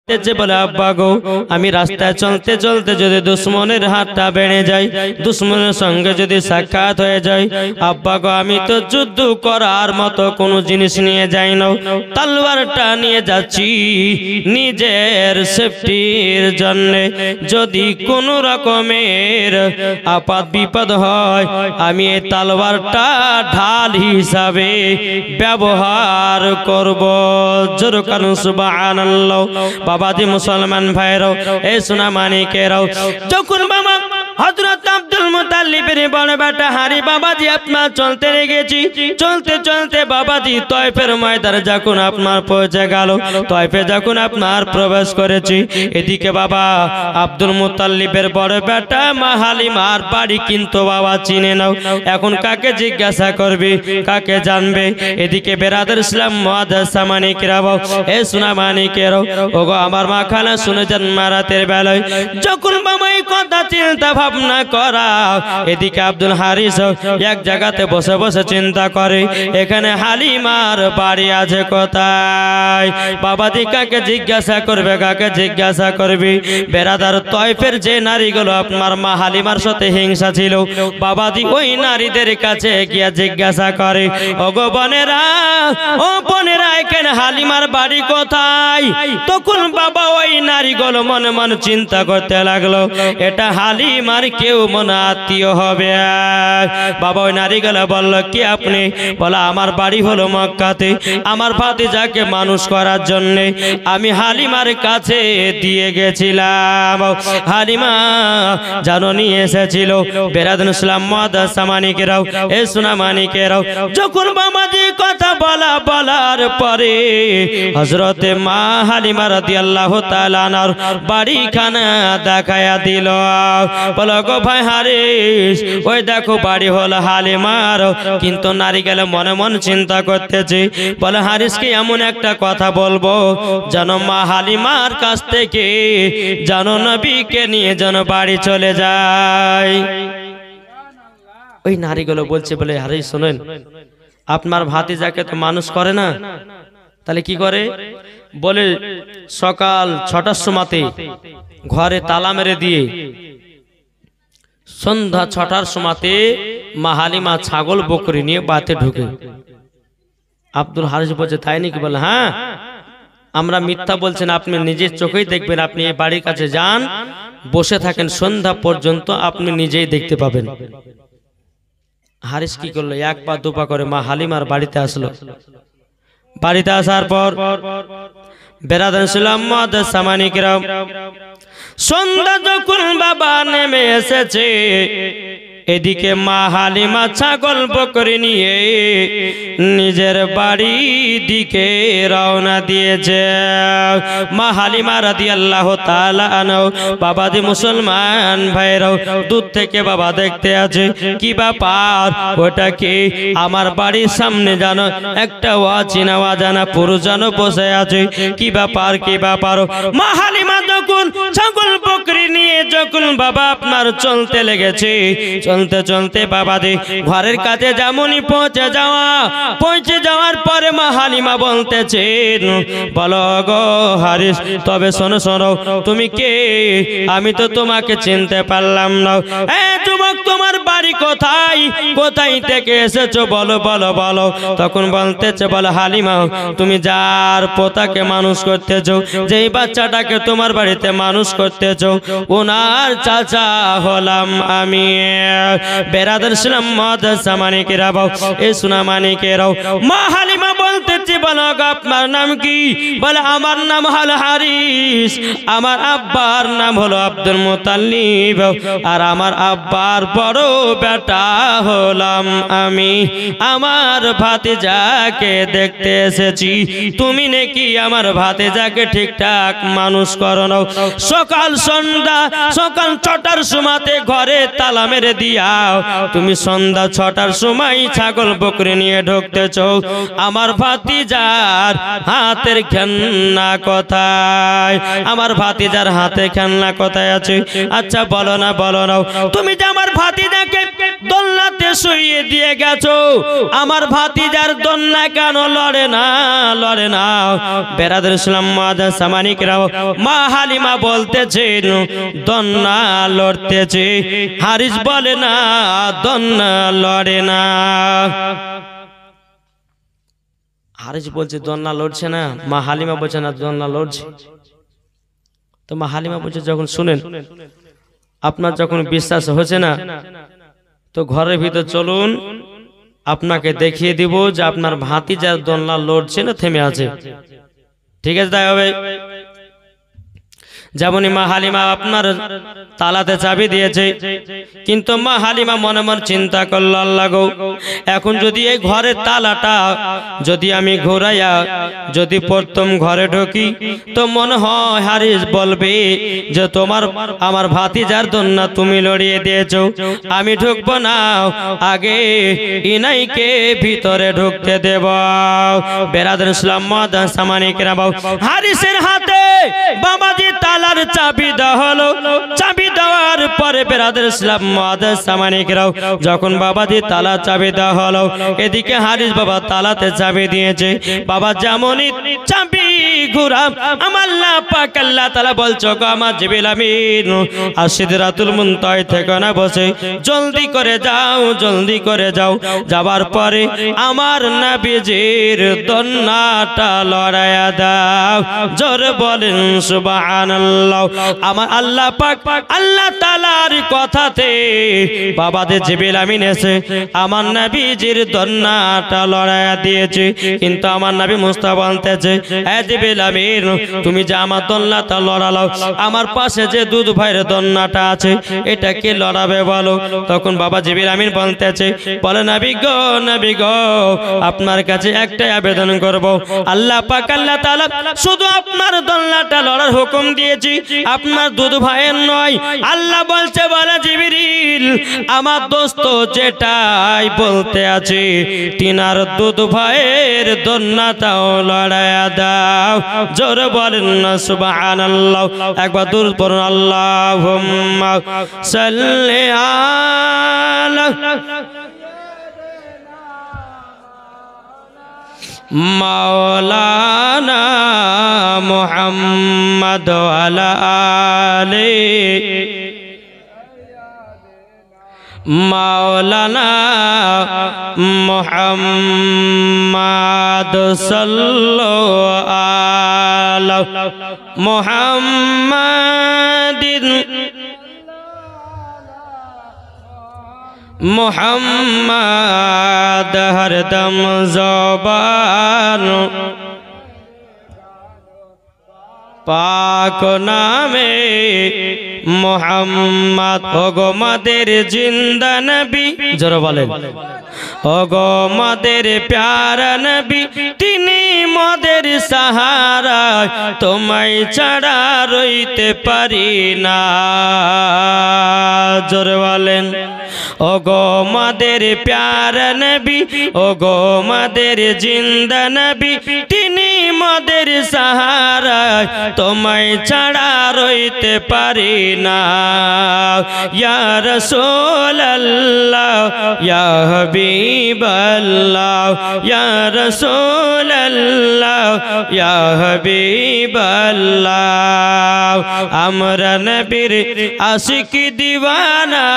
বলে আব্বা গো আমি রাস্তায় চলতে চলতে যদি দুশ্মনের হাতটা বেড়ে যায়, দুশ্মনের সঙ্গে যদি সাক্ষাৎ হয়ে যায়, আব্বা গো আমি তো যুদ্ধ করার মতো কোনো জিনিস নিয়ে যাই না, তলোয়ারটা নিয়ে যাচ্ছি নিজের সেফটির জন্য। যদি কোনো রকমের আপাত বিপদ হয় আমি এই তলোয়ারটা ঢাল হিসাবে ব্যবহার করব। জোরে কানুন সুবহানাল্লাহ। বাবাজি মুসলমান ভাইরাও, এই সোনা মানিকেরাও, যখন বাবা হযরত আব্দুল মুত্তালিবের বড় বেটা হারি বাবাজি আপনার চলতে লেগেছি, চলতে চলতে বাবাজি তয়ফের ময়দানে যখন আপনার পৌঁছে গেল, তয়ফে যখন আপনার প্রবেশ করেছি, এদিকে বাবা আব্দুল মুত্তালিবের বড় বেটা মা হালিমার বাড়ি কিন্তু বাবা চিনে নাও, এখন কাকে জিজ্ঞাসা করবে, কাকে জানবে? এদিকে বেরাদার ইসলাম মুআদ্দাসা মানিকেরাও, এ সোনা মানিকেরাও, ওগো আমার মা খালা শুনেছেন মারাতের বেলায় যখন বাবা এই কথা চিন্তা ভাবনা করা, এদিকে আব্দুল হারিস এক জায়গাতে বসে বসে চিন্তা করে এখানে হালিমার বাড়ি আছে কোথায়। বাবাজি কাকে জিজ্ঞাসা করবে, কাকে জিজ্ঞাসা করবে? বেরাদার তয়ফের যে নারীগুলো আপনার মা হালিমার সাথে হিংসা ছিল, বাবাজি ওই নারীদের কাছে গিয়ে জিজ্ঞাসা করে ওগো বোনেরা, ও বোনেরা এখানে হালিমার বাড়ি কোথায়? তখন বাবা ওই নারীগুলো মনে মনে চিন্তা করতে লাগলো এটা হালিমার কেউ মনে আত্মীয় হবে। বাবা ওই নারীগুলো বলল কি আপনি? বলা আমার বাড়ি হলো মক্কাতে, আমার ভাতিজাকে মানুষ করার জন্য আমি হালিমার কাছে দিয়ে গেছিলাম, হালিমা জানো নিয়ে এসেছিল। বেরাদার ইসলাম মুআদ্দাসা মানিকেরাও, এ সোনা মানিকেরাও, যখন বাবাজি কথা বলার পরে হযরতে মা হালিমা রাদিয়াল্লাহু তাআলা আনহার বাড়িখানা দেখায়া দিল। বলো গো ভাই হারিস, ওই দেখো বাড়ি হলো হালিমার। কিন্তু নারী গেলে মনে মনে চিন্তা করতেছে, বলে হারিসকে এমন একটা কথা বলবো যেন মা হালিমার কাছ থেকে যেন নবীকে নিয়ে যেন বাড়ি চলে যায়। ওই নারীগুলো বলছে বলে হারিস শোনেন, আপনার ভাতিজাকে তো মানুষ করে না, তাহলে কি করে? বলে সকাল 6টার সময়তে ঘরে তালা মেরে দিয়ে সন্ধ্যা 6টার সময়তে মা হালিমা ছাগল বকরি নিয়ে বাতে ঢুকে। আব্দুল হারিস বলছে তাই নাকি? বলে হ্যাঁ, আমরা মিথ্যা বলছেন, আপনি নিজের চোখেই দেখবেন, আপনি এই বাড়ির কাছে যান, বসে থাকেন সন্ধ্যা পর্যন্ত, আপনি নিজেই দেখতে পাবেন। হারিস কি করলো, এক পা দুপা করে মা হালিমার বাড়িতে আসলো। বাড়িতে আসার পর বেরাদার ইসলাম মুআদ্দাসা মানিকেরাও, সন্ধ্যা যখন বাবা নেমে এসেছে, এদিকে মা হালিমা ছাগল বকরি নিয়ে নিজের বাড়ি দিকে রওনা দিয়েছে। মা হালিমা রাদিয়াল্লাহু তাআলা আনহা, বাবাজি মুসলমান ভাইরাও, দূর থেকে বাবা দেখতে আছে কি ব্যাপার, ওটা কি? আমার বাড়ির সামনে জানো একটা অচেনা অজানা পুরুষ জানো বসে আছে, কি ব্যাপার, কি ব্যাপার? মা হালিমা যখন ছাগল বকরি নিয়ে যখন বাবা আপনার চলতে লেগেছে, চলতে চলতে বাবাজি ঘরের কাছে যেমনই পৌঁছে যাওয়ার পরে মা হালিমা বলতেছে, বলো গো হারিস, তবে শোনো শোনো, তুমি কে? আমি তো তোমাকে চিনতে পারলাম না। যুবক তোমার বাড়ি কোথায়, কোথায় থেকে এসেছো, বলো বলো বলো। তখন বলতেছে, বলো হালিমা তুমি যার পোতাকে মানুষ করতেছো, যেই বাচ্চাটাকে তোমার বাড়িতে মানুষ করতেছো, ওনার চাচা হলাম আমি। বেরাদার ইসলাম মুআদ্দাসা মানিকেরাও, এ সোনা মানিকেরাও, মা হালিমা বলতেছে বলো আপনার নাম কি? বলে আমার নাম হলো হারিস, আমার আব্বার নাম হলো আব্দুল মুত্তালিব, আর আমার আব্বার বড় বেটা হলাম আমি, আমার ভাতিজাকে দেখতে এসেছি, তুমি নাকি আমার ভাতিজাকে ঠিকঠাক মানুষ করো না? সকাল সন্ধ্যা সকাল 6টার সময়তে ঘরে তালা মেরে দিয়া তুমি সন্ধ্যা 6টার সময় ছাগল বকরি নিয়ে ঢুকতেছ, আমার ভাতিজার হাতের খেলনা কোথায়? আমার ভাতিজার হাতে খেলনা কোথায় আছে? আচ্ছা বলো না, বলো না, তুমি যে আমার ভাতিজাকে দোলনাতে শুইয়ে দিয়ে গেছো, আমার ভাতিজার দোলনা কেন লড়ে না লড়ে না? বেরাদর ইসলাম মাদার সামানিকরাও, মা হালিমা বলতেছেন দোলনা লড়তেছে। হারিস বলে না দোলনা লড়ে না। হারিস বলছে দোলনা লড়ছে না, মা হালিমা বলছে না দোলনা লড়ছে। তো মা হালিমা বলছে যখন শুনেন আপনার যখন বিশ্বাস হচ্ছে না, তো ঘরের ভিতর চলুন, আপনাকে দেখিয়ে দিব যে আপনার ভাতিজার দোলনা লড়ছে না থেমে আছে। ঠিক আছে, তাই হবে। যেমনই মা হালিমা আপনার তালাতে চাবি দিয়েছে, কিন্তু মা হালিমা মনে মনে চিন্তা করল, আল্লাহ গো, এখন যদি এই ঘরের তালাটা যদি আমি ঘোরাইয়া যদি প্রথম ঘরে ঢুকি, তো মনে হয় হারিস বলবে যে তোমার আমার ভাতিজার দোলনা তুমি লড়িয়ে দিয়েছো, আমি ঢুকবো না, আগে ইনাইকে ভিতরে ঢুকতে দেব। বেরাদর ইসলাম মাদার সামানিকরা, হারিসের হাতে বাবাজি তালার চাবি দেওয়া হলো। চাবি দেওয়ার পরে বেরাদর ইসলাম মাদার সামানিকরাও, যখন বাবাজি তালা চাবি দেওয়া হলো, এদিকে হারিস বাবা তালাতে চাবি দিয়েছে। বাবা যেমনই চাবি ঘুরা, আমার আল্লাহ পাক আল্লাহ তাআলা বলছো গো আমার জিবরিল আমিন আর সিদরাতুল মুনতাহা থেকে না বসে জলদি করে যাও, জলদি করে যাও। যাবার পরে আমার নবীজির দোলনাটা লড়াইয়া দাও। জোরে বলেন সুবহানাল্লাহ। আমার আল্লাহ পাক আল্লাহ তাআলার কথাতে বাবাদের জিবরিল আমিন এসে আমার নবীজির দোলনাটা লড়াইয়া দিয়েছে। কিন্তু আমার নবী মুস্তাফা বলতেছে, হে জিবরিল আমিন, তুমি যে আমার দোলনাটা লড়ালো, আমার পাশে যে দুধ ভাইয়ের দোলনাটা আছে, এটা কে লড়াবে বলো? তখন বাবা জিবরিল আমিন বলতেছে, বলে নবী গো, নবী গো, আপনার কাছে একটাই আবেদন করব, আল্লাহ পাক আল্লাহ তাআলা শুধু আপনার দোলনাটা লড়ার হুকুম দিয়েছি, আপনার দুধ ভাইয়ের নয়। আল্লাহ বলছে, বলে জিবরিল, আমার দোস্ত যেটাই বলতে আছে, তিনার দুধ ভাইয়ের দোলনাটাও লড়াইয়া দাও। জোরে বলেন না সুবহানাল্লাহ। একবার দূর পড়ুন, আল্লাহুম্মা সাল্লি আলা মাওলানা মুহাম্মদ ওয়া আলি মাওলানা মুহাম্মদ সাল্লাল্লাহু আলা মুহাম্মাদিন মুহাম্মদ হরদম জবান পাক নামে মুহাম্মদ। ওগো মাদের জিন্দা নবী, জোরে বলেন, ওগো মাদের প্যারা নবী, তিনি মদের সাহারা, তোমায় ছাড়া রইতে পারি না। জোরে বলেন, ওগো মাদের প্যারা নবী, ওগো মাদের জিন্দা নবী, তিনি মদের সাহারা, তোমায় ছাড়া রইতে পারি না। ইয়া রাসূলুল্লাহ, ইয়া হাবিবাল্লাহ, ইয়া রাসূলুল্লাহ, ইয়া হাবিবাল্লাহ। আমরা নবীর আশিক দিওয়ানা,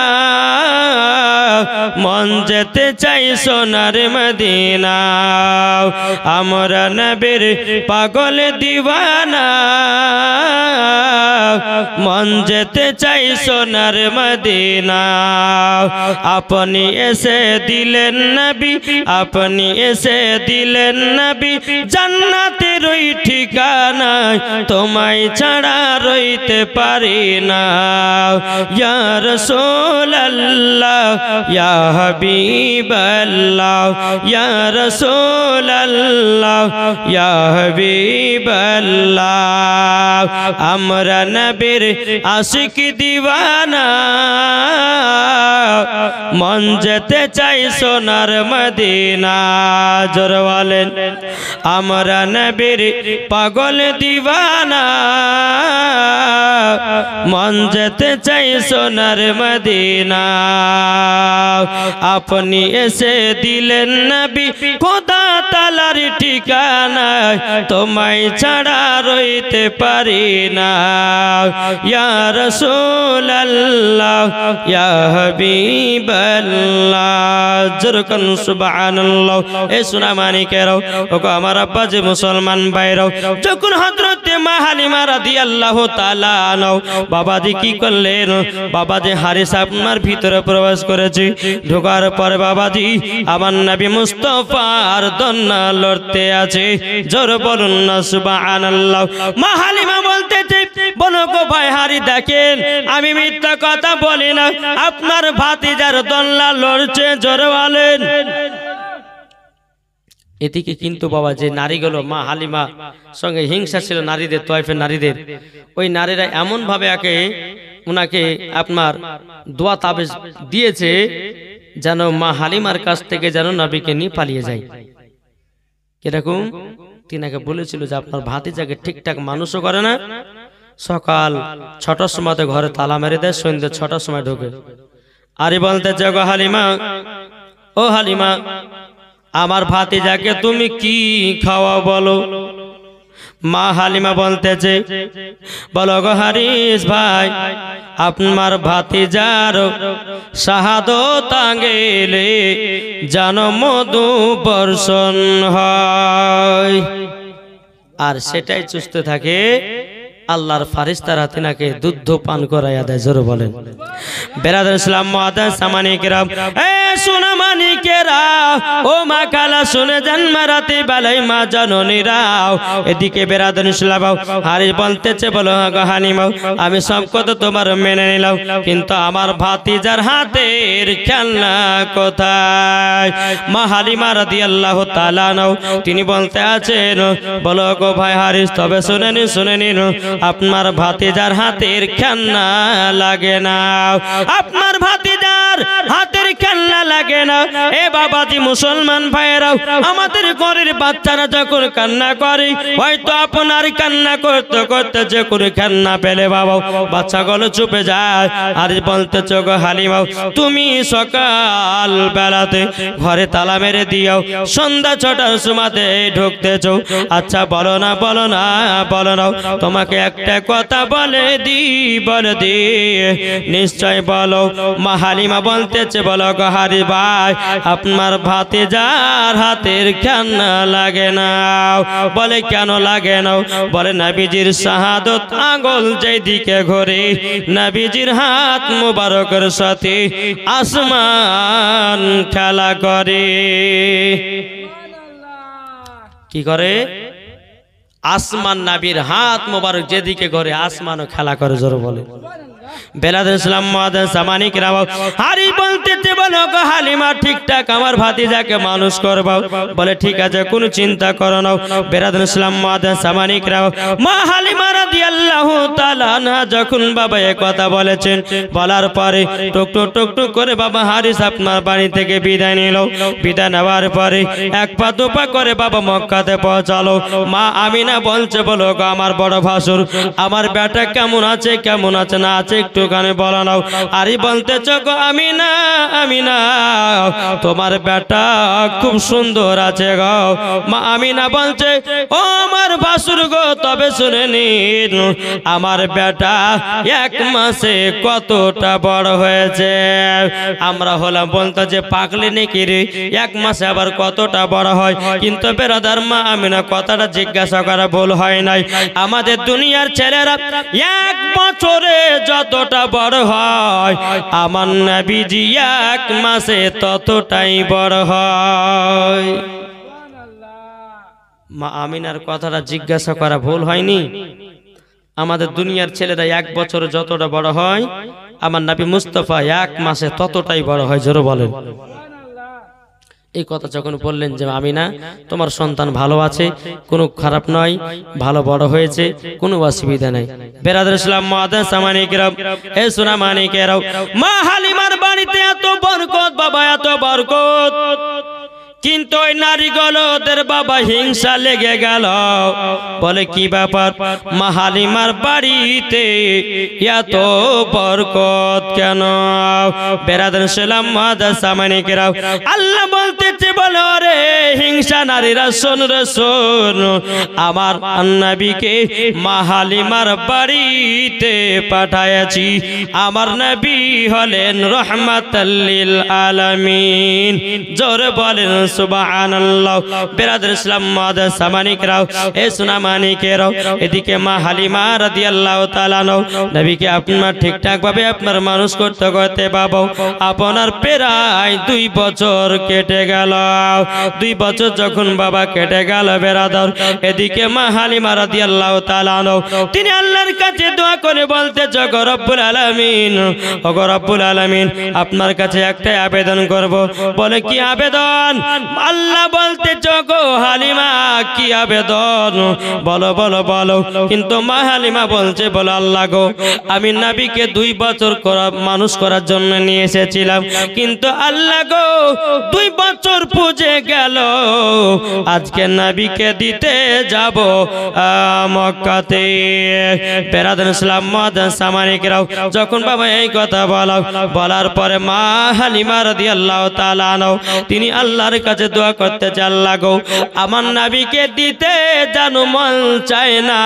মন যেতে চাই সোনার মদিনা। আমরা নবীর পাগল দিওয়ানা, মন যেতে চাই সোনার মদিনা। আপনি এসে দিলেন নবী, আপনি এসে দিলেন নবী, জান্নাতের ওই ঠিকানা, তোমায় ছাড়া রইতে পারি না। ইয়া রাসূলুল্লাহ, ইয়া হাবিবাল্লাহ, ইয়া রাসূলুল্লাহ, ইয়া হাবিবাল্লাহ। আমরা নবীর আশিক দিওয়ানা, মন যেতে চাই সোনার মদিনা। জোরে বলেন, আমরা নবীর পাগল দিওয়ানা, মন মন যেতে চাই সোনার মদিনা আপনি এসে দিলেন নবী খোদা তাআলার ঠিকানা তোমায় ছাড়া রইতে পারি না ইয়া রাসূলুল্লাহ ইয়া হাবিবাল্লাহ জরকান সুবহানাল্লাহ। এ সোনা মানিকেরাও ওগো আমার আব্বা যে মুসলমান ভাইরাও যখন হযরতে মা হালিমা রাদিয়াল্লাহু তাআলা আনহু বাবাজি কি করলেন বাবাজি হারিস আপনার ভিতরে প্রবেশ করেছে ঢোকার পরে বাবাজি আমার নবী মুস্তাফার দন্না লড়তে আছে জোরে বলুন না সুবহানাল্লাহ। মা হালিমা বলতেছে বলো গো ভাই হারি দেখেন আমি মিথ্যা কথা বলি না আপনার ভাতিজার দন্না লড়ছে জোরে বলেন। এদিকে কিন্তু বাবা যে নারীগুলো মা হালিমা সঙ্গে হিংসা ছিল নারীদের তয়ফের নারীদের ওই নারীরা এমন ভাবে উনাকে আপনার দোয়া তাবিজ দিয়েছে যেন মা হালিমার কাছ থেকে যেন নবীকে নিয়ে পালিয়ে যায়। কিরকম তিনাকে বলেছিল যে আপনার ভাতিজাকে ঠিকঠাক মানুষও করে না সকাল ৬টার সময় ঘরে তালা মেরে দেয় সন্ধ্যে ৬টার সময় ঢোকে আরে বলতে গো হালিমা ও হালিমা আমার ভাতিজাকে তুমি কি খাওয়া বলো। মা হালিমা বলতেছে বলো গো হারিস ভাই আপনার ভাতিজার শাহাদত আঙ্গেলে জানো মধু বর্ষণ হয় আর সেটাই চুষতে থাকে আল্লাহর ফারিস্তারা তিনাকে দুধ পান করাইয়া দেয় জোরে বলেন। বেরাদার ইসলাম মুআদ্দাস সামানিকেরা এ সোনা মানিকেরা ও মা খালা শুনে যান মারাতে বালাই মা জননীরাও এদিকে বেরাদার ইসলাম হারিস বলতেছে বলো গো হালিমা আমি সব কথা তোমার মেনে নিলাম কিন্তু আমার ভাতিজার হাতের খেলনা কোথায়। মা হালিমা রাদিয়াল্লাহু তাআলা আনহু তিনি বলতে আছেন বলো গো ভাই হারিস তবে শুনে নিন আপনার ভাতিজার হাতের খেলনা লাগে না আপনার ভাতিজার হাতের খেলনা লাগে না। এ বাবাজি মুসলমান ভাইয়েরাও আমাদের ঘরের বাচ্চারা যখন কান্না করে হয়তো আপনার কান্না করতে করতে যে করে খেলনা পেলে বাবা বাচ্চাগুলো চুপে যায় আর বলতেছ গো হালিমা তুমি সকাল বেলাতে ঘরে তালা মেরে দিও সন্ধ্যা ৬টার সময়তে ঢুকতেছ আচ্ছা বলো না তোমাকে একটা কথা বলে দি নিশ্চয় বলো। মা হালিমা বলতেছে বলো গো হারি ভাই আপনার ভাতিজার হাতের খেলনা লাগে না বলে কেন লাগে না বলে নবীজির শাহাদত আঙ্গুল যেদিকে ঘোরে নবীজির হাত মুবারকের সাথে আসমান খেলা করে কি করে আসমান নবীর হাত মোবারক যেদিকে ঘরে আসমানও খেলা করে জোরে বলে। বেলাদুল ইসলাম মুআদ্দাস সামানিকেরা হারি বলতেছে বলো গো হালিমা ঠিকঠাক আমার ভাতিজাকে মানুষ করবা বলে ঠিক আছে কোনো চিন্তা করো না। বেলাদুল ইসলাম মুআদ্দাস সামানিকেরা মা হালিমা রাদিয়াল্লাহু তাআলা আনহা যখন বাবা এই কথা বলেছেন বলার পরে টুক করে বাবা হারিস আপনার বাড়ি থেকে বিদায় নিল বিদায় নেওয়ার পরে এক পা দুপা করে বাবা মক্কাতে পৌঁছালো। মা আমিনা বলছে বলো গো আমার বড় ভাসুর আমার বেটা কেমন আছে না আছে একটুখানি বলো নাও। আরে বলতেছ গো আমিনা তোমার বেটা খুব সুন্দর আছে গো। মা আমিনা বলছে ও আমার ভাসুর গো তবে শুনে নিন আমার বেটা 1 মাসে কতটা বড় হয়েছে। আমরা হলাম বলতো যে পাগলি নাকি রে 1 মাসে আবার কতটা বড় হয় কিন্তু বেরাদার মা আমিনা কথাটা জিজ্ঞাসা করা ভুল হয় নাই। আমাদের দুনিয়ার ছেলেরা 1 বছরে যতটা বড় হয় আমার নবীজি 1 মাসে ততটাই বড় হয়। মা আমিনার কথাটা জিজ্ঞাসা করা ভুল হয়নি। আমাদের দুনিয়ার ছেলেরা 1 বছরে যতটা বড় হয় আমার নবী মুস্তাফা 1 মাসে ততটাই বড় হয় জোরে বলেন। এই কথা যখন বললেন যে আমিনা তোমার সন্তান ভালো আছে কোনো খারাপ নয় ভালো বড় হয়েছে কোনো অসুবিধা নাই। বেরাদার ইসলাম মুআদ্দাস সামানিকেরা এ সোনা মানিকেরা মা হালিমার বাড়িতে এত বরকত বাবা এত বরকত কিন্তু ওই নারীগুলো ওদের বাবা হিংসা লেগে গেল, বলে কি ব্যাপার মা হালিমার বাড়িতে এত বরকত কেন? বেরাদার সালাম মাদার সামানিকেরাও, আল্লাহ বলতেছে বলো রে হিংসা নারীরা, শোন রে শোন, আমার নবীকে মা হালিমার বাড়িতে পাঠাইছি। আমার নবী হলেন রহমাতাল লিল আলামিন। জোরে বলেন সুবহানাল্লাহ। বেরাদার ইসলাম মাদার সামানিকেরাও, এ সোনা মানিকেরাও, এদিকে মা হালিমা রাদিয়াল্লাহু তাআলা নবীকে আপনার ঠিকঠাক ভাবে আপনার মানুষ করতে করতে বাবা আপনার প্রায় 2 বছর কেটে গেল। 2 বছর যখন বাবা কেটে গেল বেরাদার, এদিকে মা হালিমা রাদিয়াল্লাহু তাআলা তিনি আল্লাহর কাছে দোয়া করে বলতে জগ রব্বুল আলামিন, ওগো রব্বুল আলামিন আপনার কাছে একটাই আবেদন করব। বলে কি আবেদন? আল্লাহ বলতে জগ হালিমা কি আবেদন? বলো বলো বলো। কিন্তু মা হালিমা বলছে বলো আল্লাহ গো, আমি নবীকে 2 বছর মানুষ করার জন্য নিয়ে এসেছিলাম, কিন্তু আল্লাহ গো 2 বছর পুজে গেল, আজকে নবীকে দিতে যাব মক্কাতে। বেরাদার ইসলাম মাদার সামানিকেরাও, যখন বাবা এই কথা বলার পরে মা হালিমা রাদিয়াল্লাহু তাআলা তিনি আল্লাহর কাছে দোয়া করতে চান, আল্লাহ গো আমার নবীকে দিতে জানো মন চায় না,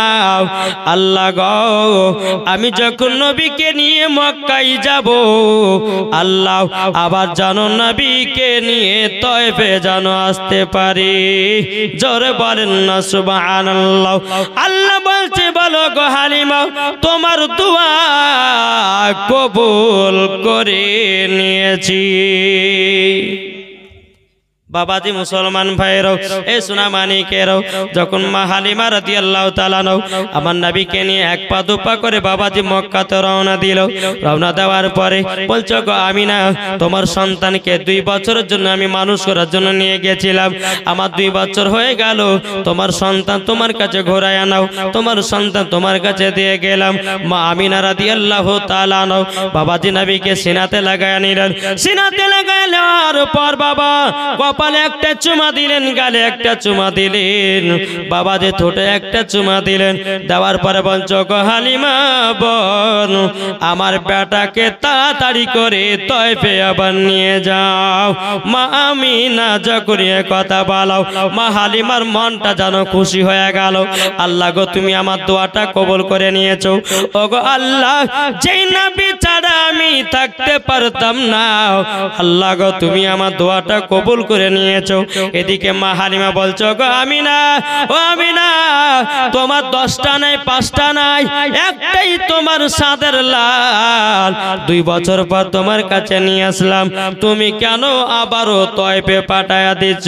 আল্লাহ গো আমি যখন নবীকে নিয়ে মক্কায় যাব, আল্লাহ আবার জানো নবীকে নিয়ে তয়েফে জানো আসতে পারি। জোরে বলেন না সুবহানাল্লাহ। আল্লাহ বলছে বলো গো হালিমা তোমার দোয়া কবুল করে নিয়েছি। বাবাজি মুসলমান ভাইরাও, এ সোনা মানিকেরাও, যখন মা হালিমা রাদিয়াল্লাহু তাআলা আমার নবীকে নিয়ে 1 পা 2 পা করে বাবাজি মক্কাতে রওনা দিল। রওনা দেওয়ার পরে বলছো গো আমিনা তোমার সন্তানকে 2 বছরের জন্য আমি মানুষ করার জন্য নিয়ে গেছিলাম, আমার 2 বছর হয়ে গেল, তোমার সন্তান তোমার কাছে ঘোরায় আনাও, তোমার সন্তান তোমার কাছে দিয়ে গেলাম। মা আমিনা রাদিয়াল্লাহু তাআলা বাবাজি নবীকে সিনাতে লাগায় নিলেন। সিনাতে লাগায় নেওয়ার পর বাবা কপালে একটা চুমা দিলেন, গালে একটা চুমা দিলেন, বাবাজি ঠোঁটে একটা চুমা দিলেন। দেওয়ার পরে বলছো গো হালিমা বোন আমার বেটাকে তাড়াতাড়ি করে তয়েফে আবার নিয়ে যাও। মা আমিনা যখন এ কথা বলো, মা হালিমার মনটা যেন খুশি হয়ে গেল। আল্লাহ গো তুমি আমার দোয়াটা কবুল করে নিয়েছো। ও গো আল্লাহ যেই নবী ছাড়া আমি থাকতে পারতাম না, আল্লাহ গো তুমি আমার দোয়াটা কবুল করে নিয়েছো। এদিকে মা হালিমা বলছো গো আমিনা, ও আমিনা তোমার 10টা নাই 5টা নাই, একটাই তোমার সাদের লাল, 2 বছর পর তোমার কাছে নিয়ে আসলাম, তুমি কেন আবারও তয়েফে পাঠায়া দিচ্ছ?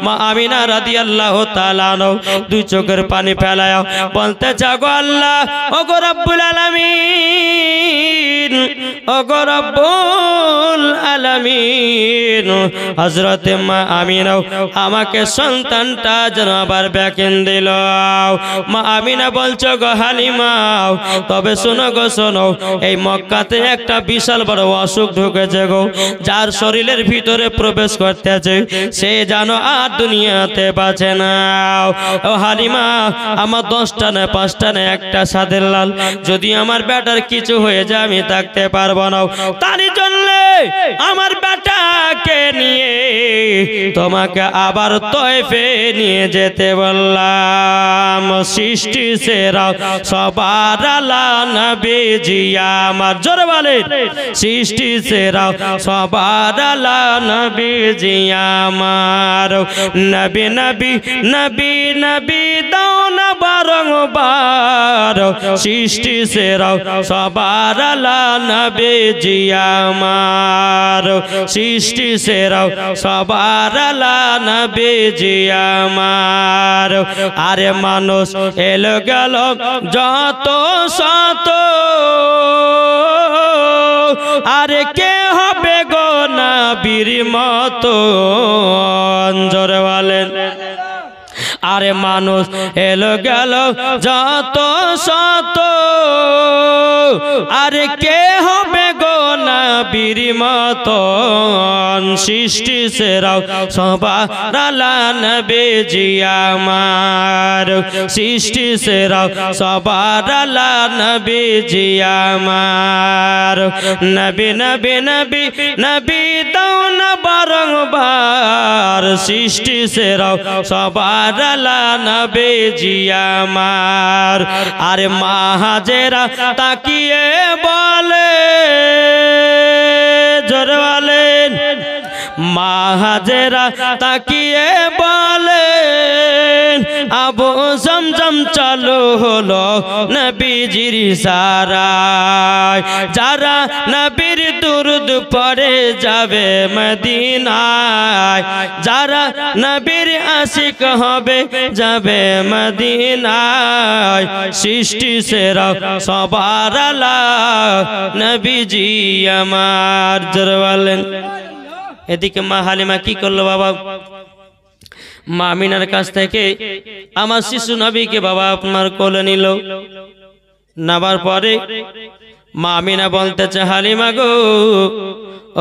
মা আমিনা রাদিয়াল্লাহু তাআলা 2 চোখের পানি ফেলায়া বলতে চাগো আল্লাহ ও গো রব্বুল আলামিন, ও গো রব্বুল আলামিন, হযরত মা আমিনা আমাকে সন্তানটা যেন আবার ব্যাকেন দিল। মা আমিনা বলছো গো হালিমা তবে শোনো গো শোনো, এই মক্কাতে একটা বিশাল বড় অসুখ ঢুকেছে গো, যার শরীরের ভিতরে প্রবেশ করতেছে সে জানো আর দুনিয়াতে বাঁচে না। ও হালিমা আমার 10টা না 5টা না একটা সাদের লাল, যদি আমার বেটার কিছু হয়ে যায় আমি থাকতে পারবো না, তার জন্য আমার বেটাকে নিয়ে তোমাকে আবার তয়েফে নিয়ে যেতে বললাম। সৃষ্টি সেরা সবার আলা নবীজি আমার, জোরে বলেন সৃষ্টি সেরা সবার আলা নবীজি আমার, নবী নবী নবী নবী দাও না বারংবার, সৃষ্টি সেরা সবার আলা নবীজি আমার, সৃষ্টি সেরা সবার আলা নবীজি আমার। আরে মানুষ এলো গেল যত শত, আরে কে হবে গো নবীর মতো, জোরে বলেন। আরে মানুষ এলো গেল যত শত, আরে কে হবে গো নবীর নবীর মতন সৃষ্টি সেরা সবার আলা নবীজি আমার সৃষ্টি সেরা সবার আলা নবীজি আমার নবী নবী নবী নবী দাও না বারংবার সৃষ্টি সেরা সবার আলা নবীজি আমার আরে মা হাজেরা তাকিয়ে বলে জোরে বলেন মা হাজেরা তাকিয়ে বলেন আবু জমজম চালু হলো নবীজির ইশারায় যারা নবীর দুরূদ পড়ে যাবে মদিনায় যারা নবীর আশিক হবে যাবে মদিনায় সৃষ্টি সেরা সবার আলা নবীজি আমার জোরে বলেন এদিকে মা হালিমা কি করলো বাবা মা আমিনার কাছ থেকে আমার শিশু নবীকে বাবা আপনার কোলে নিল নেবার পরে মা আমিনা বলতেছে হালিমা গো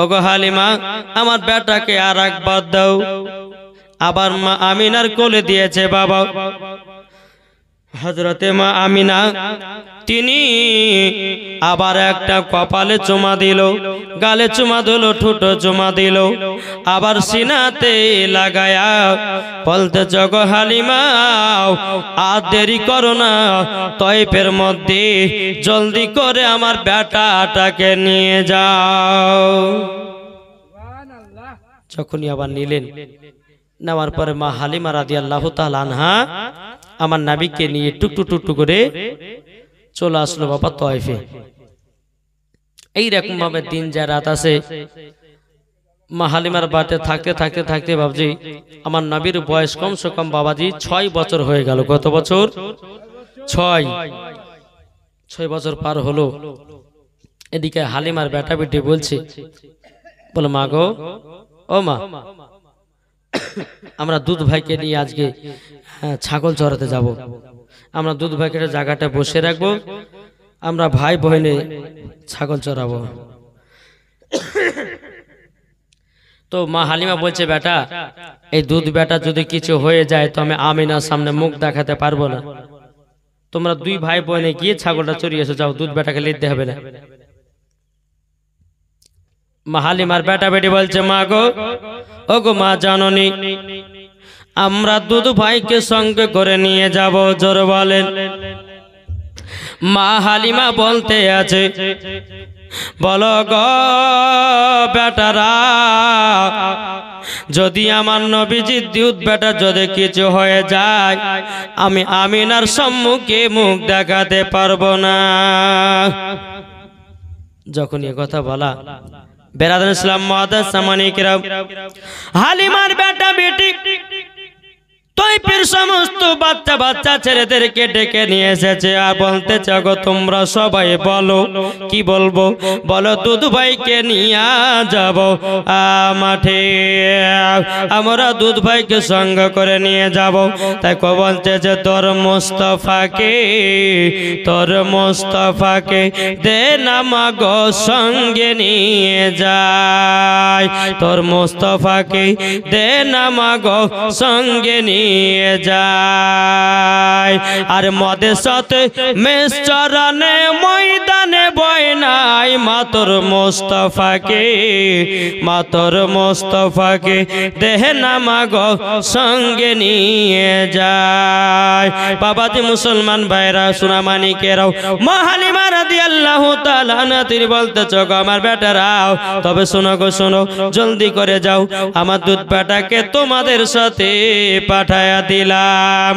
ওগো হালিমা আমার বেটাকে আর একবার দাও আবার মা আমিনার কোলে দিয়েছে বাবা হযরতে মা আমিনা তিনি আবার একটা কপালে চুমা দিল গালে চুমা দিল ঠোঁট চুমা দিল আবার সিনাতে লাগায়া বলতে জগ হালিমা আর দেরি করো না তয়ফের মধ্যে জলদি করে আমার বেটাটাকে নিয়ে যাও যখনই আবার নিলেন নেওয়ার পরে মা হালিমা রাদিয়াল্লাহু তাআলা আনহা আমার নবীকে নিয়ে টুকটু টুকটু করে চলে আসলো বাবা তয়ফে এইরকম ভাবে দিন যা রাত আছে মা হালিমার বাড়িতে থাকতে থাকতে থাকতে বাবজি আমার নবীর বয়স কমসে কম বাবাজি 6 বছর হয়ে গেল কত বছর 6 বছর পার হলো এদিকে হালিমার বেটা বেটি বলছে বলে মা গো ও মা আমরা দুধ ভাইকে নিয়ে আজকে ছাগল চড়াতে যাব আমরা দুধ ভাইকে জায়গাটা বসে রাখবো আমরা ভাই বোনে ছাগল চড়াবো তো মা হালিমা বলছে বেটা এই দুধ বেটা যদি কিছু হয়ে যায় তো আমি আমিনার সামনে মুখ দেখাতে পারবো না তোমরা দুই ভাই বোনে গিয়ে ছাগলটা চড়িয়ে এসে যাও দুধ বেটাকে লিখতে হবে না মা হালিমার বেটা বেটি বলছে মা গো ও গো মা জাননি আমরা দুধ ভাইকে সঙ্গে করে নিয়ে যাব জোরে বলেন মা হালিমা বলতে আছে বলো গো বেটারা যদি আমার নবীজির দুধ বেটা যদি কিছু হয়ে যায় আমি আমিনার সম্মুখে মুখ দেখাতে পারবো না যখন এ কথা বলা বেরাদার ইসলাম মুআদ্দাস সামানিকরা হালিমার বেটা বেটি তয়ফের সমস্ত বাচ্চা বাচ্চা ছেলেদেরকে ডেকে নিয়ে এসেছে আর বলতেছে গো তোমরা সবাই বলো কি বলবো বলো দুধ ভাইকে নিয়ে যাব মাঠে আমরা দুধ ভাইকে সঙ্গ করে নিয়ে যাব তাই কো বলছে যে তোর মোস্তফাকে দে না মা গো সঙ্গে নিয়ে যায় তোর মোস্তফাকে দে না মা গো সঙ্গে নিয়ে যায় আর মদের সাথে মেষ চরণে ময়দানে বয় নাই মাতর মোস্তফাকে দেহ নামা গো সঙ্গে নিয়ে যায় বাবাজি মুসলমান ভাইরা সোনামানিকেরাও মা হালিমা রাদিয়াল্লাহু তাআলা আনহা তিনি বলতেছ গো আমার বেটারাও তবে শোনো গো শোনো জলদি করে যাও আমার দুধ বেটাকে তোমাদের সাথে পাঠায়া দিলাম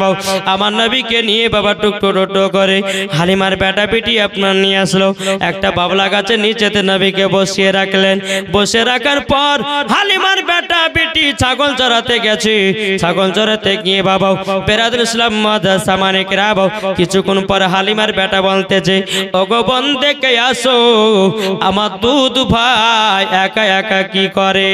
আমার নবীকে নিয়ে বাবা টুকটো করে হালিমার বেটা বেটি আপনার নিয়ে আসলো একটা বাবলা গাছের নিচেতে নবীকে বসিয়ে রাখলেন বসে রাখার পর হালিমার বেটা বেটি ছাগল চড়াতে গেছে ছাগল চড়াতে গিয়ে বাবা বেরাদুল ইসলাম মুআদ্দাস সামানিকরা কিছুক্ষণ পর হালিমার বেটা বলতেছে ওগো বন্দে কে আসো আমার দুধ ভাই একা একা কি করে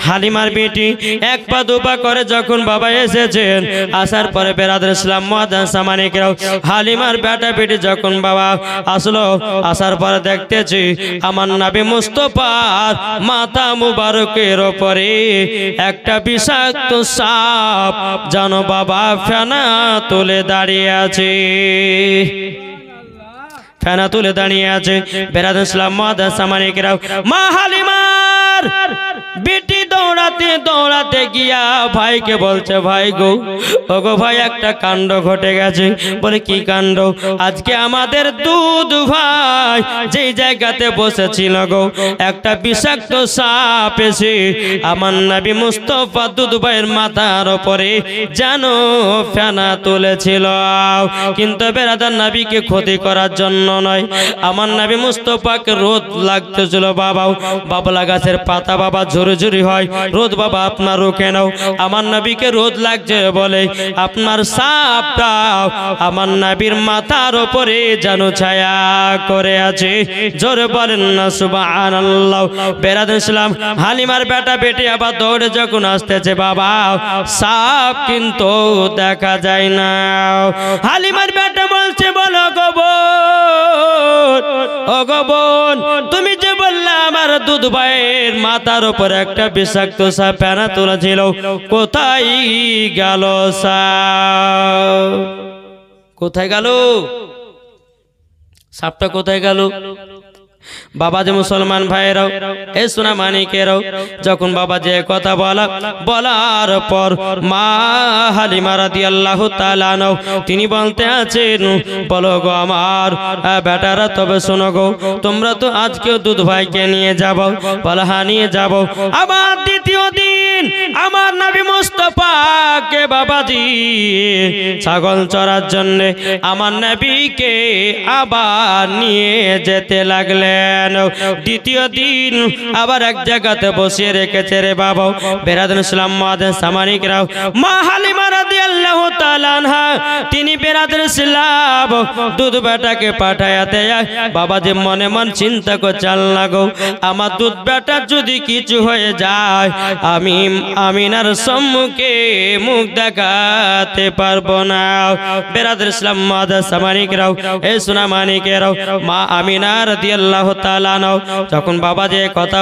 হালিমার বেটি এক পা দুপা করে যখন বাবা এসেছেন আসার পরে বেরাদুল ইসলাম মুআদ্দাস সামানিকরা হালিমার বেটা বেটি যখন বাবা আসলো আসার পরে দেখতেছে দেখতেছি আমার নবী মুস্তাফার মাথা মুবারকের উপরে একটা বিষাক্ত সাপ যেন বাবা ফেনা তুলে দাঁড়িয়ে আছে, ফেনা তুলে দাঁড়িয়ে আছে। বেরাদ ইসলাম মাদ্রাসা মানিকেরাও, মা হালিমার বেটি দৌড়াতে দৌড়াতে গিয়া ভাইকে বলছে, ভাই গো, ওগো ভাই, একটা কাণ্ড ঘটে গেছে। বলে কি কাণ্ড? আজকে আমাদের দুধ ভাই যেই জায়গাতে বসেছিল গো, একটা বিষাক্ত সাপ এসে আমার নবী মুস্তাফা দুধ ভাইয়ের মাথার উপরে যেন ফেনা তুলেছিল। কিন্তু বেরাদার নবীকে ক্ষতি করার জন্য নয়, আমার নবী মুস্তাফাকে রোদ লাগতেছিল। বাবাও বাবলা গাছের পাতা বাবা ঝুরি ঝুরি হয়, রোদ বাবা আপনার রোকে নাও। আমার নবীকে রোদ লাগছে বলে আপনার সাপটা আমার নবীর মাথার উপরে যেন ছায়া করে আছে। জোরে বলেন না সুবহানাল্লাহ। বেরাদ ইসলাম হালিমার বেটা বেটি আবার দৌড়ে যখন আসতেছে, বাবা সাপ কিন্তু দেখা যায় না। হালিমার বেটা বলছে, বলো গো বোন, ও গো বোন, তুমি যে বললে আমার দুধ ভাইয়ের মাথার উপর একটা বিষাক্ত সাপ ফেনা তুলেছিল, কোথায় গেল সাপ? কোথায় গেল সাপটা? কোথায় গেল? বাবা যে মুসলমান ভাইরাও, এ সোনা মানিকেরাও, যখন বাবা যে কথা বলার পর মা হালিমা রাদিয়াল্লাহু তাআলা আনহা তিনি বলতে আছেন, বলো গো আমার বেটারা, তবে শোনো গো, তোমরা তো আজকেও দুধ ভাইকে নিয়ে যাবো? বলে হ্যাঁ নিয়ে যাবো। আবার দ্বিতীয় দিন আমার নবী মুস্তাফাকে বাবাজি ছাগল চড়ার জন্য আমার নবীকে আবার নিয়ে যেতে লাগলেন। দ্বিতীয় দিন আবার এক জায়গাতে বসিয়ে রেখেছে রে বাবা। বেরাদুল ইসলাম মাদ্রাসা মানিকরাও, মা হালিমা রাদিয়াল্লাহু তাআলা আনহা তিনি বেরাদুল ইসলাম দুধ বেটাকে পাঠায়াতে বাবা যে মনে মন চিন্তা করছে, আল্লাহ গো, আমার দুধ বেটা যদি কিছু হয়ে যায় আমি আমিনার সম্মুখে মুখ দেখাতে পারবো না। বেরাদুল ইসলাম মাদ্রাসা মানিকরাও, এ সোনা মানিকেরাও, মা আমিনা রাদিয়াল্লাহু তাআলা আনহা যখন বাবা যে কথা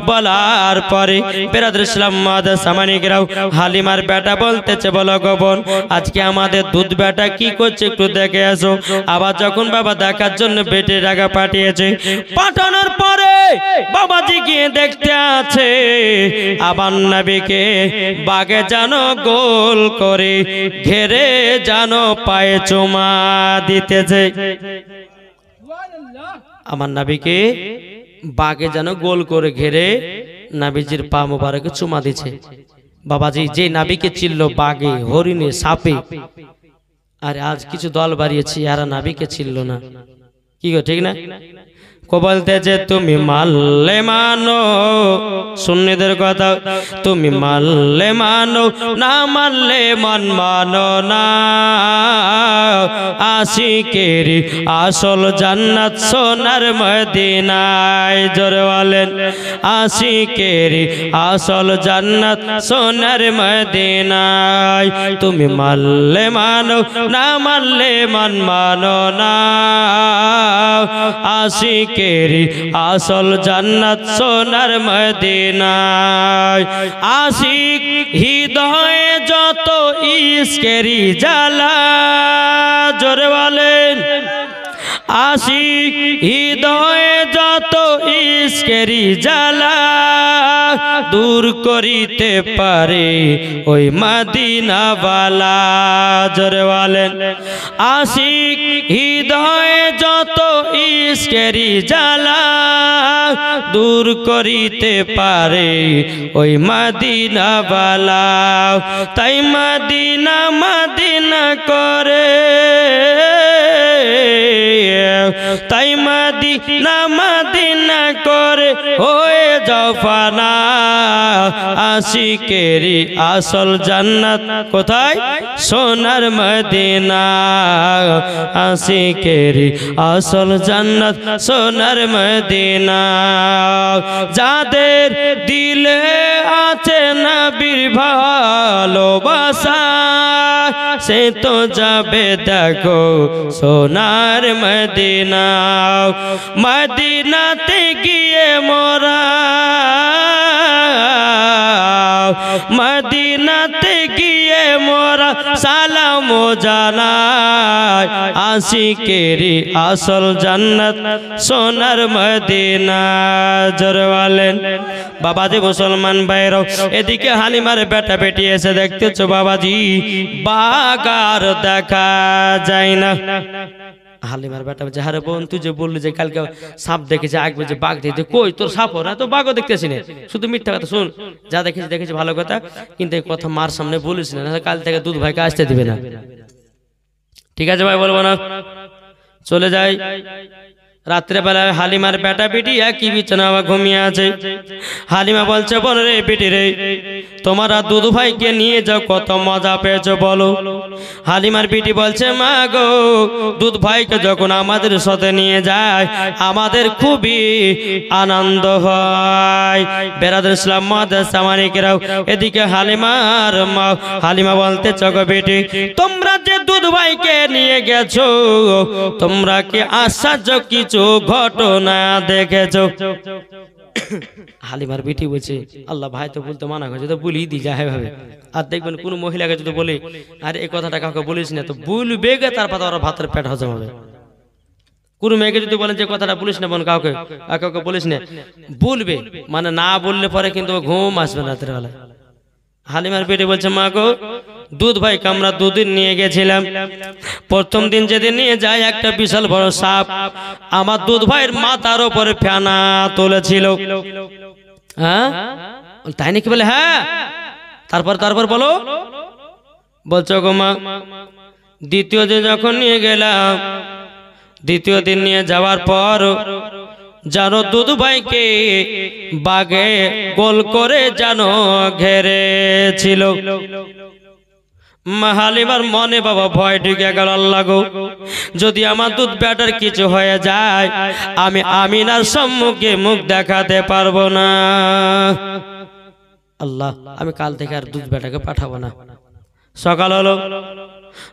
বলার পরে বেরাদুল ইসলাম মাদ্রাসা মানিকরাও হালিমার বেটা বলতেছে, বলো গো বোন, আজকে আমাদের দুধ বেটা কি করছে একটু দেখে আসো। আবার যখন বাবা দেখার জন্য বেটে টাকা পাঠিয়েছে, পাঠানোর পরে বাবাজি গিয়ে দেখতে আছে আবার নবীকে বাগে জানো গোল করে ঘেরে জানো পায়ে চুমা দিতেছে। আমার নবীকে বাগে যেন গোল করে ঘেরে নবীজির পা মোবারকে চুমা দিছে। বাবাজি যে নবীকে চিনল বাগে, হরিণে, সাপে, আর আজ কিছু দল বাড়িয়েছি এরা নবীকে চিনল না। কি গো, ঠিক না? को बोलते जे तुमी मानले मानो सुन्नीদের কথা তুমি মানলে মানো না মানলে মন মানো না আশিকের আসল জান্নাত সোনার মদিনায় জোরে বলেন আশিকের আসল জান্নাত সোনার মদিনায় তুমি মানলে মানো না মানলে মন মানো না আশিকের আসল জান্নাত সোনার মদিনায় आशिक हृदय যত ইশকেরি জ্বালা জোরে বলেন आशिक हृदय যত ইশকেরি জ্বালা दूर করিতে পারে ওই মদিনাওয়ালা জোরে বলেন आशिक हृदय যত ইশকেরি জ্বালা दूर করিতে পারে ওই মদিনাওয়ালা তাই মদিনা মদিনা করে তাই মদিনা মদিনা করে হয়ে যাও ফানা আশিকেরি আসল জান্নাত কোথায় সোনার মদিনা আশিকেরি আসল জান্নাত সোনার মদিনা যাদের দিলে আছে নবীর ভালোবাসা সে তো যাবে দেখো সোনার সোনার মদিনা মদিনাতে গিয়ে মোরা মদিনাতে গিয়ে মোরা সালাম জানাই আশিকেরি আসল জান্নাত সোনার মদিনা জোরে বলেন বাবাজি মুসলমান ভাইরা এদিকে হালিমার বেটা বেটি এসে দেখতেছো বাবাজি বাঘ আর দেখা যায় না হালিমার বেটা বলছে আরে বোন তুই যে বললি যে কালকে সাপ দেখেছে আগে যে বাঘ দেখতে কই তোর সাপ না তো বাঘও দেখতেছি না শুধু মিথ্যা কথা শুন যা দেখেছি দেখেছি ভালো কথা কিন্তু এই কথা মার সামনে বলিস না কাল থেকে দুধ ভাইকে আসতে দিবে না ঠিক আছে ভাই বলবো না চলে যাই রাত্রে বেলায় হালিমার বেটা বেটি একই বিছানা ঘুমিয়ে আছে হালিমা বলছে বল রে বেটি রে তোমারা দুধ ভাইকে নিয়ে যাও কত মজা পেয়েছো বলো হালিমার বেটি বলছে মা গো দুধ ভাইকে যখন আমাদের সাথে নিয়ে যায় আমাদের খুবই আনন্দ হয় বেরাদর ইসলাম মাদ্রাসা মানিকেরাও এদিকে হালিমা বলতে চগো বেটি তোমরা যে দুধ ভাইকে নিয়ে গেছো তোমরা কি আশ্চর্য কিছু ঘটনা দেখেছো হালিমার বেটি বলছে আল্লাহ ভাই তো বলতে মানা করছে তো বলি দি যায় ভাবে আর দেখবেন কোন মহিলাকে যদি বলে আর এই কথাটা কাউকে বলিস না তো বলবে তারপর ওরা ভাতের পেট হজম হবে কোন মেয়েকে যদি বলেন যে কথাটা বলিস না বোন কাউকে কাউকে বলিস না বলবে মানে না বললে পরে কিন্তু ঘুম আসবে না রাতের বেলা হালিমার বেটি বলছে মা গো দুধ ভাই আমরা দুদিন নিয়ে গেছিলাম প্রথম দিন যেদিন নিয়ে যায় একটা বিশাল বড় সাপ আমার দুধ ভাইয়ের মাথার উপরে ফেনা তুলেছিল হ্যাঁ তাই নাকি বলে হ্যাঁ তারপর বলো বলছো গো মা দ্বিতীয় দিন যখন নিয়ে গেলাম দ্বিতীয় দিন নিয়ে যাওয়ার পর জানো দুধ ভাইকে বাগে গোল করে জানো ঘেরেছিল হালিমার মনে বাবা ভয় ঢুকে গেল আল্লাহ গো যদি আমার দুধ বেটার কিছু হয়ে যায় আমি আমিনার সম্মুখে মুখ দেখাতে পারবো না আল্লাহ আমি কাল থেকে আর দুধ বেটাকে পাঠাবো না সকাল হলো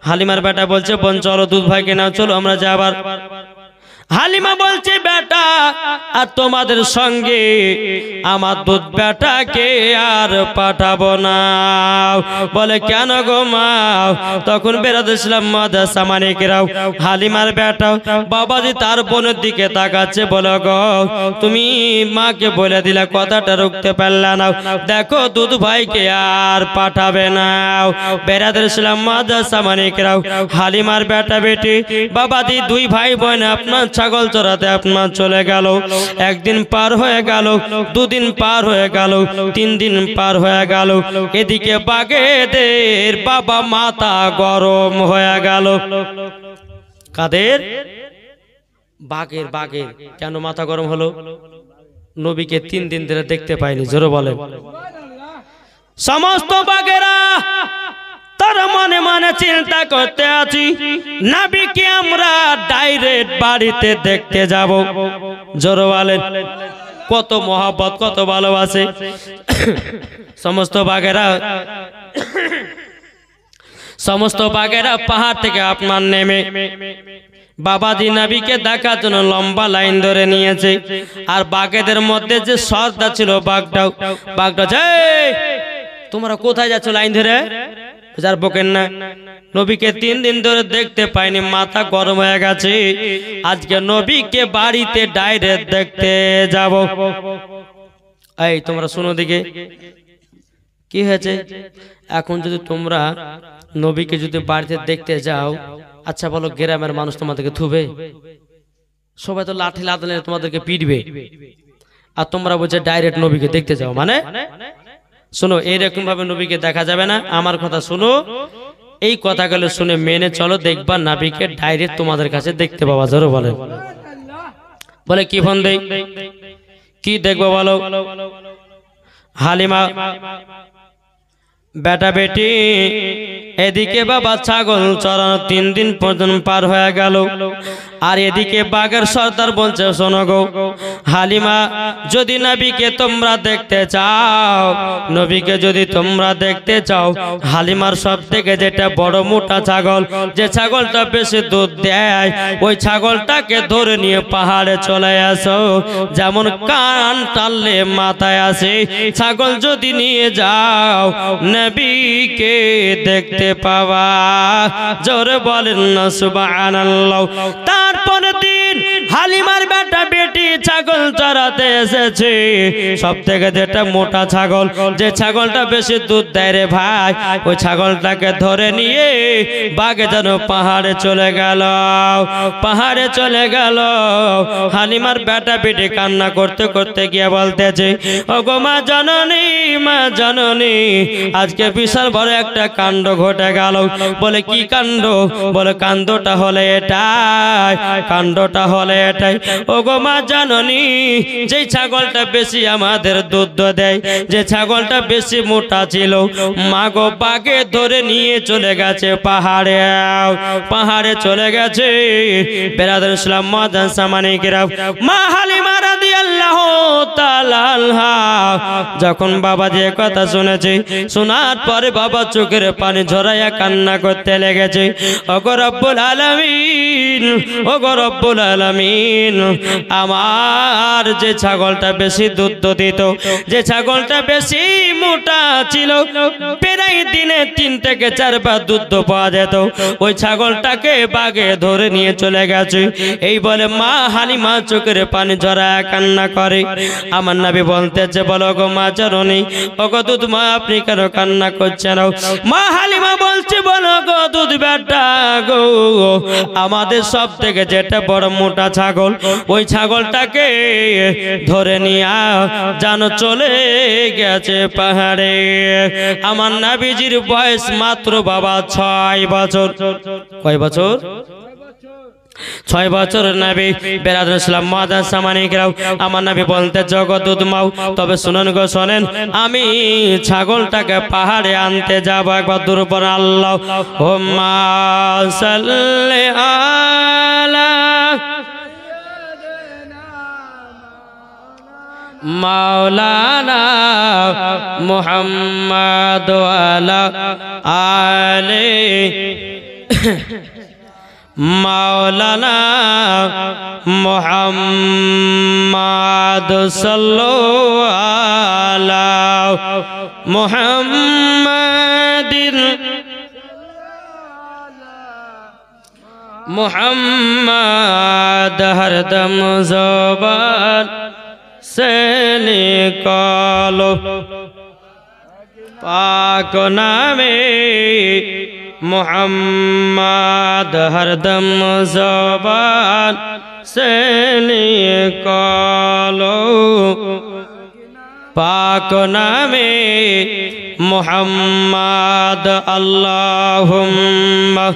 হালিমার বেটা বলছে বোন চলো দুধ ভাইকে নাও চলো আমরা যাবার হালিমা বলছে বেটা আর তোমাদের সঙ্গে আমার দুধ বেটাকে আর পাঠাবো না বলে কেন গো মা তখন বেরাদুল মাদ্রাসা মানিকেরাও হালিমার বেটা বাবাজি তার বোনের দিকে তাকাচ্ছে বলে গো তুমি মাকে বলে দিলা কথাটা রুখতে পারলা না দেখো দুধ ভাইকে আর পাঠাবে না বেরাদুল মাদ্রাসা মানিকেরাও হালিমার বেটা বেটি বাবাজি দুই ভাই বোন আপনার ছাগল চরাতে আপনার চলে গেল একদিন পার হয়ে গেল দুদিন পার হয়ে গেল তিন দিন পার হয়ে গেল এদিকে বাঘেদের বাবা মাথা গরম হয়ে গেল কাদের বাঘের কেন মাথা গরম হলো নবীকে 3 দিন ধরে দেখতে পাইনি জোরে বলেন সমস্ত বাঘেরা তার মনে মনে চিন্তা করতে আছি নবীকে আমরা ডাইরেক্ট বাড়িতে দেখতে যাব জোরে বলেন কত মহব্বত কত ভালোবাসে সমস্ত বাঘেরা পাহাড় থেকে আপনার নেমে বাবাজি নবীকে দেখার জন্য লম্বা লাইন ধরে নিয়েছে আর বাঘেদের মধ্যে যে সর্দার ছিল বাঘটা তোমরা কোথায় যাচ্ছ লাইন ধরে যার বকেন না নবীকে 3 দিন ধরে দেখতে পাইনি মাথা গরম হয়ে গেছে আজকে নবীকে বাড়িতে ডাইরেক্ট দেখতে যাব এই তোমরা শুনো দিকে কি হয়েছে এখন যদি তোমরা নবীকে যদি বাড়িতে দেখতে যাও আচ্ছা বলো গ্রামের মানুষ তোমাদেরকে থুবে সবাই তো লাঠি লাদলে তোমাদেরকে পিটবে আর তোমরা বলছো ডাইরেক্ট নবীকে দেখতে যাও মানে শোনো এইরকম ভাবে নবীকে দেখা যাবে না আমার কথা শোনো এই কথাগুলো শুনে মেনে চলো দেখবা নবীকে ডাইরেক্ট তোমাদের কাছে দেখতে পাওয়া জোরে বলে কি ফোন দেই কি দেখবো বলো হালিমা বেটা বেটি এদিকে বাবা ছাগল চরানো 3 দিন পর্যন্ত পার হয়ে গেল আর এদিকে বাঘের সর্দার বলছে শোনো গো হালিমা যদি নবীকে তোমরা দেখতে চাও নবীকে যদি তোমরা দেখতে চাও হালিমার সব থেকে যেটা বড় মোটা ছাগল যে ছাগলটা বেশি দুধ দেয় ওই ছাগলটাকে ধরে নিয়ে পাহাড়ে চলে আসো যেমন কান টানলে মাথায় আসে ছাগল যদি নিয়ে যাও নবীকে দেখতে পাওয়া জোরে বলেন না সুবহানাল্লাহ। তারপর দিন হালিমার বেটা বেটি ছাগল চড়াতে এসেছে সব থেকে যেটা মোটা ছাগল যে ছাগলটা বেশি দুধ দেয় রে ভাই ওই ছাগলটাকে ধরে নিয়ে বাঘে যেন পাহাড়ে চলে গেল পাহাড়ে চলে গেল হালিমার বেটা বেটি কান্না করতে করতে গিয়ে বলতেছে ওগো মা জননী আজকে বিশাল বড় একটা কাণ্ড ঘটে গেল। বলে কি কাণ্ড? বলে কাণ্ডটা হলে এটাই কাণ্ডটা হলে এটাই ওগো মা জননী যে ছাগলটা বেশি আমাদের দুধ দেয় যে ছাগলটা বেশি মোটা ছিল মা গো বাঘে ধরে নিয়ে চলে গেছে পাহাড়ে পাহাড়ে চলে গেছে। বেরাদর ইসলাম মুআজ্জান সামানিকেরা মা হালিমা রাদিয়াল্লাহু তাআলা আনহা যখন বাবা যে কথা শুনেছে শোনার পরে বাবা চোখের পানি ঝরাইয়া কান্না করতে লেগেছে ওগো রব্বুল আলামিন ওগো রব্বুল আলামিন আমার যে ছাগলটা বেশি দুধ দিত যে ছাগলটা বেশি মোটা ছিল প্রায় দিনে 3 থেকে 4 বার দুধ পাওয়া যেত ওই ছাগলটাকে বাঘে ধরে নিয়ে চলে গেছে। এই বলে মা হালিমা চোখের পানি ঝরাইয়া কান্না করে। আমার নবী বলতেছে বলো গো মা জননী ওগো দুধ মা আপনি কেন কান্না করছেন? মা হালিমা বলছে বলো গো দুধ বেটা গো আমাদের সব থেকে যেটা বড় মোটা ছাগল ওই ছাগলটাকে ধরে নিয়ে জানো চলে গেছে পাহাড়ে। আমার নবীজির বয়স মাত্র বাবা 6 বছর। কয় বছর? 6 বছর নবী। বেরাদর ইসলাম মুআজ্জান সামানিকেরা আমার নবী বলতে জগৎ দুধ মাও তবে শুনুন গো শোনেন আমি ছাগলটাকে পাহাড়ে আনতে যাব একবার দুরূপর আল্লাহুম্মা সাল্লি আলা মাওলানা মুহাম্মাদ ওয়ালা আলি মাওলানা মুহাম্মাদ সাল্লাল্লাহু আলা মুহাম্মাদিন মুহাম্মাদ হরদম জবান से निकालो पाक नामे मुहम्मद हरदम ज़बान से निकालो पाक नामे मुहम्मद अल्लाहुम्मा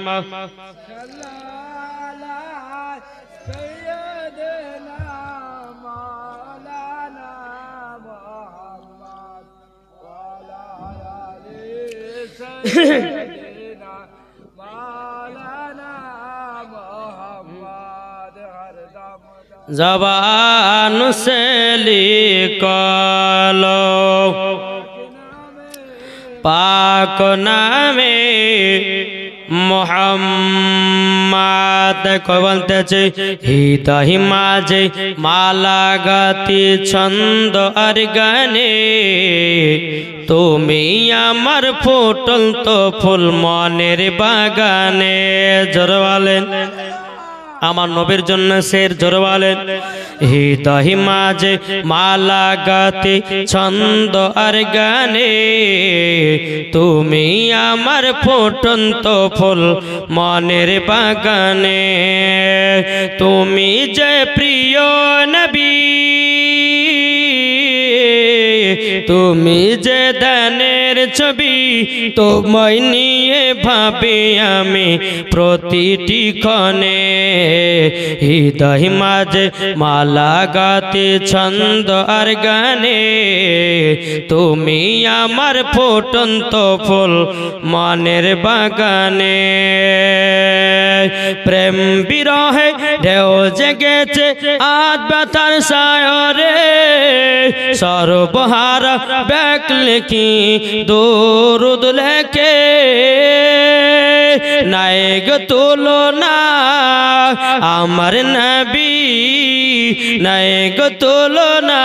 ज़बान से लिखलो पाक नामे मुहम्मद को बोलते हृदय माझे माला गाती छंद और गाने তুমি আমার ফুটল তো ফুল মনের বাগানে। জোরে বলেন আমার নবীর জন্য শের জোরে বলেন হৃদয় মাঝে মালা গাতে ছন্দ আর গানে তুমি আমার ফুটন্ত ফুল মনের বাগানে তুমি যে প্রিয় নবী তুমি যে দানের ছবি তোমায় নিয়ে ভাবি আমি প্রতিটি ক্ষণে হৃদয় মাঝে মালা গাতে ছন্দ আর গানে তুমি আমার ফুটন্ত ফুল মনের বাগানে প্রেম বিরহে ঢেউ জেগেছে আজ ব্যথার সায়রে সর্বহারা ব্যাক লিখি দরুদ লেখে নায়ক তুলনা আমার নবী নায়ক তুলনা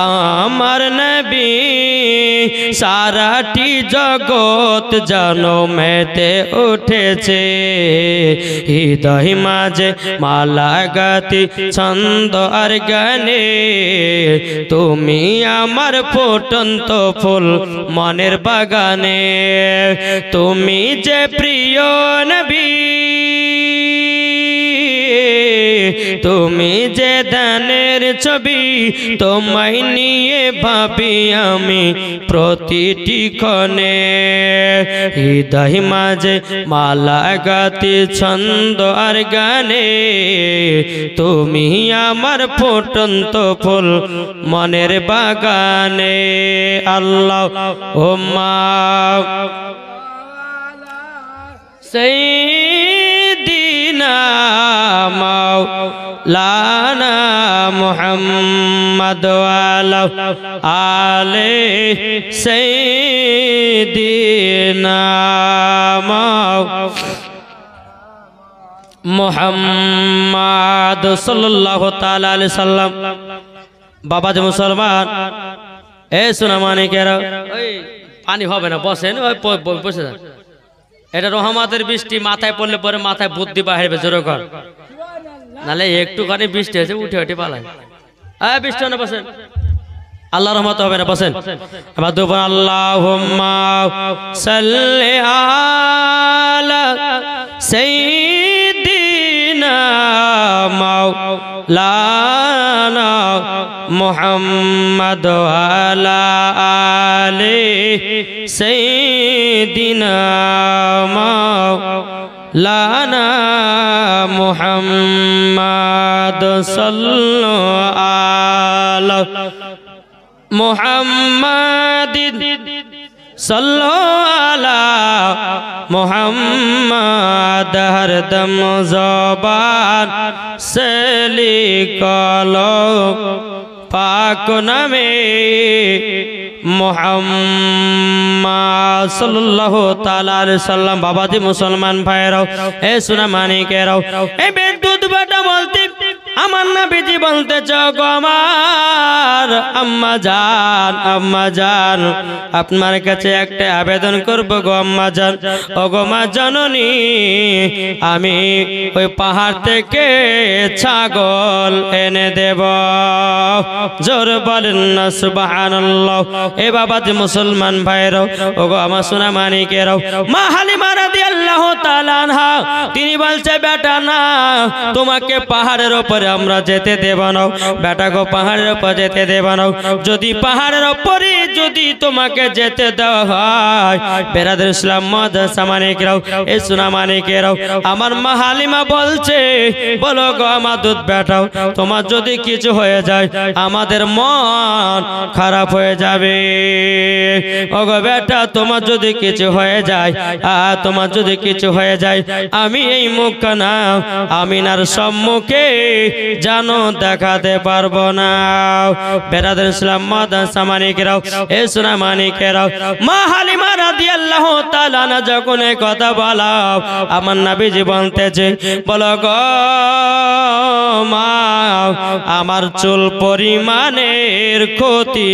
আমার নবী সারাটি জগৎ জনমেতে উঠেছে হৃদয় মাঝে মালা গাতি ছন্দ আর গানে তুমি আমার ফুটন্ত ফুল মনের বাগানে তুমি যে প্রিয় নবী তুমি যে দানের ছবি তোমায় নিয়ে ভাবি আমি প্রতিটি ক্ষণে হৃদয় মাঝে মালা গাতি ছন্দ আর গানে তুমি আমার ফুটন্ত ফুল মনের বাগানে আল্লাহ ও মা সাইয়্যিদিনা মাওলানা মুহাম্মদ ওয়ালা আলে সাইয়্যিদিনা মুহাম্মদ সাল্লাল্লাহু তাআলা আলাইহি সাল্লাম। বাবা যে মুসলমান এ সোনা মানিকেরা ওই পানি হবে না বসেন ওই বসে যান এটা রহমতের বৃষ্টি মাথায় পড়লে পরে মাথায় বুদ্ধি বাহিরবে জোরে কর নালে একটুখানি বৃষ্টি হয়েছে উঠে উঠে পালায় বৃষ্টি না বসেন আল্লাহ রহমত হবে না বসেন এবার দুবার আল্লাহুম্মা সাল্লি আলা সাইয়্যিদিনা মাওলানা মুহাম্মদ ওয়ালা আলি সাইয়্যিদিনা মাওলানা মুহাম্মদ সাল্লাল্লাহু আলা মুহাম্মাদিন সাল্লাল্লাহু আলা মুহাম্মাদ হরদম জবান সে লিখলো পাক নামে মুহাম্মদ সাল্লাল্লাহু তাআলা আলাইহি সাল্লাম। বাবাজি মুসলমান ভাইরাও এ সোনা মানিকেরাও এই বিদ্যুৎ বেটা বলতে আমার নবীজি বলতে চাও গো আমার আম্মা জান আপনার কাছে একটা আবেদন করব গো আম্মা জান ও গো মা জননী আমি ওই পাহাড় থেকে ছাগল এনে দেব জোর বলেন না সুবহানাল্লাহ। এ বাবাজি মুসলমান ভাইরাও ও গো আমার সোনা মানিকেরাও মা হালিমা রাদিয়াল্লাহু তাআলা আনহা তিনি বলছে বেটা না তোমাকে পাহাড়ের উপরে আমরা যেতে দেব না বেটা গো পাহাড়ের উপর যেতে দেব না যদি পাহাড়ের উপরে যদি তোমাকে যেতে দেওয়া হয় বেরাদর ইসলাম মাদ্রাসা মানিকেরাও এ সোনা মানিকেরাও আমার মা হালিমা বলছে বলো গো আমার দুধ বেটাও তোমার যদি কিছু হয়ে যায় আমাদের মন খারাপ হয়ে যাবে ও গো বেটা তোমার যদি কিছু হয়ে যায় তোমার যদি কিছু হয়ে যায় আমি এই মুখখানা আমিনার সম্মুখে জানো দেখাতে পারবো না বেরাদর ইসলাম মাদ্রাসা মানিকেরাও এ সোনা মানিকেরাও মা হালিমা রাদিয়াল্লাহু তাআলা আনহা যখন এই কথা বলা আমার নবীজি বলতেছে বলো গো মা আমার চুল পরিমাণের ক্ষতি